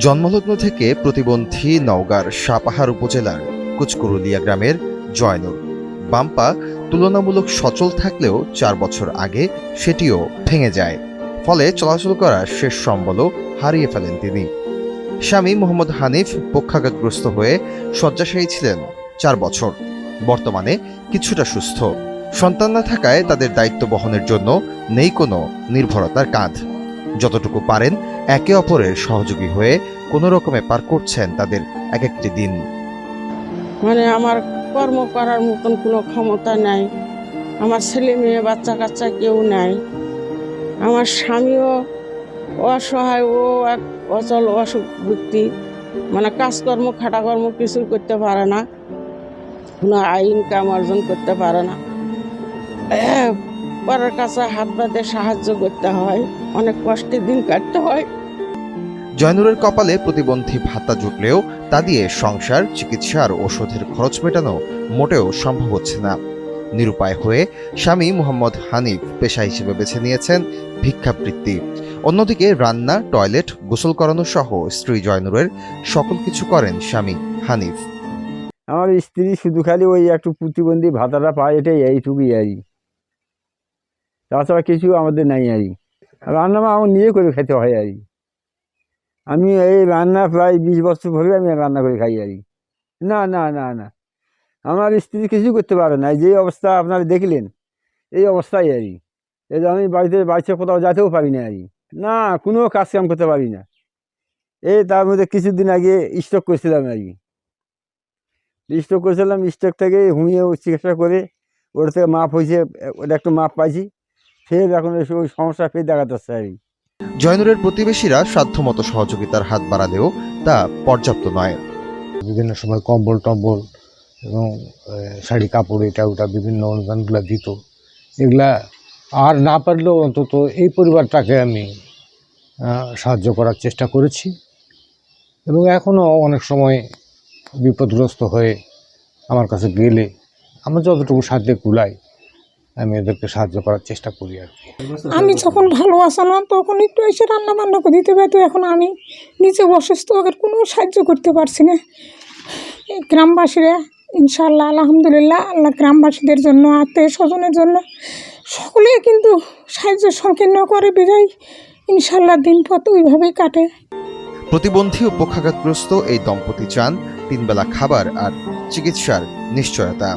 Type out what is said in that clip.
জন্মলগ্ন থেকে প্রতিবন্ধী নওগাঁর সাপাহার উপজেলার কুচকুরুলিয়া গ্রামের জয়নুর। বাম পা তুলনামূলক সচল থাকলেও 4 বছর আগে সেটিও ভেঙে যায়। ফলে চলাচল করার শেষ সম্বলও হারিয়ে ফেলেন তিনি। স্বামী মোহাম্মদ হানিফ পক্ষাঘাতগ্রস্ত হয়ে শয্যাশায়ী ছিলেন 4 বছর। বর্তমানে কিছুটা সুস্থ। সন্তান না থাকায় তাদের দায়িত্ব বহনের জন্য নেই কোনো নির্ভরতার কাঁধ। যতটুকু পারেন একে অপরের সহযোগী হয়ে কোনো রকমে পার করছেন তাদের এক একটি দিন। মানে আমার কর্ম করার মতন কোনো ক্ষমতা নাই, আমার ছেলে মেয়ে বাচ্চা কাচ্চা কেউ নাই, আমার স্বামীও অসহায়, ও এক অচল অসুখ ব্যক্তি, মানে কাজকর্ম খাটাকর্ম কিছুই করতে পারে না, কোনো ইনকাম অর্জন করতে পারে না, পরের কাছে হাত বাঁধে সাহায্য করতে হয়, অনেক কষ্টে দিন কাটতে হয়। জয়নুরের কপালে প্রতিবন্ধী ভাতা জুটলেও তা দিয়ে সংসার, চিকিৎসা আর ওষুধের খরচ মেটানো মোটেও সম্ভব হচ্ছে না। নিরুপায় হয়ে স্বামী মোহাম্মদ হানিফ পেশা হিসেবে বেছে নিয়েছেন ভিক্ষাবৃত্তি। অন্যদিকে রান্না, টয়লেট, গোসল করানো সহ স্ত্রী জয়নুরের সকল কিছু করেন স্বামী হানিফ। আমার স্ত্রী শুধু খালি ওই একটু প্রতিবন্ধী ভাতাটা পায়, এটাই এইটুকুই আরই, তাছাড়া কিছু আমাদের নাই আরই। রান্না আমার নিজে করে খেতে হয় আরই। আমি এই রান্না প্রায় 20 বছর ধরে আমি রান্না করে খাই আরই। না না না না, আমার স্ত্রী কিছু করতে পারে না। যে অবস্থা আপনারা দেখলেন, এই অবস্থায় আরই। এই যে আমি বাড়িতে কোথাও যেতেও পারি না আরই, না কোনো কাজ কাম করতে পারি না। এই তার মধ্যে কিছুদিন আগে স্ট্রোক করেছিলাম আরকি। স্ট্রোক করেছিলাম, স্ট্রোক থেকে হোমিও চিকিৎসা করে ওটা থেকে মাপ হয়েছে, ওটা একটু মাপ পাইছি, ফের এখন ওই সমস্যা ফের দেখা যাচ্ছে আর কি। জয়নুরের প্রতিবেশীরা সাধ্যমতো সহযোগিতার হাত বাড়ালেও তা পর্যাপ্ত নয়। বিভিন্ন সময় কম্বল টম্বল এবং শাড়ি কাপড় এটা ওটা বিভিন্ন অনুদানগুলো দিত। এগুলা আর না পারলেও অন্তত এই পরিবারটাকে আমি সাহায্য করার চেষ্টা করেছি এবং এখনও অনেক সময় বিপদগ্রস্ত হয়ে আমার কাছে গেলে আমার যতটুকু সাহায্যে কুলাই আমি এদেরকে সাহায্য করার চেষ্টা করি আর কি। আমি যখন ভালো আসা না তখন একটু এসে রান্না বান্না করে দিতে পারতো, এখন আমি নিজে অসুস্থ, ওদের কোনো সাহায্য করতে পারছি না। গ্রামবাসীরা ইনশাআল্লাহ আলহামদুলিল্লাহ, আল্লাহ গ্রামবাসীদের জন্য, আত্মীয় স্বজনের জন্য সকলে কিন্তু সাহায্য সংকীর্ণ করে বিদায় ইনশাআল্লাহ দিনপথ ওইভাবেই কাটে। প্রতিবন্ধী ও পক্ষাঘাতগ্রস্ত এই দম্পতি চান 3 বেলা খাবার আর চিকিৎসার নিশ্চয়তা।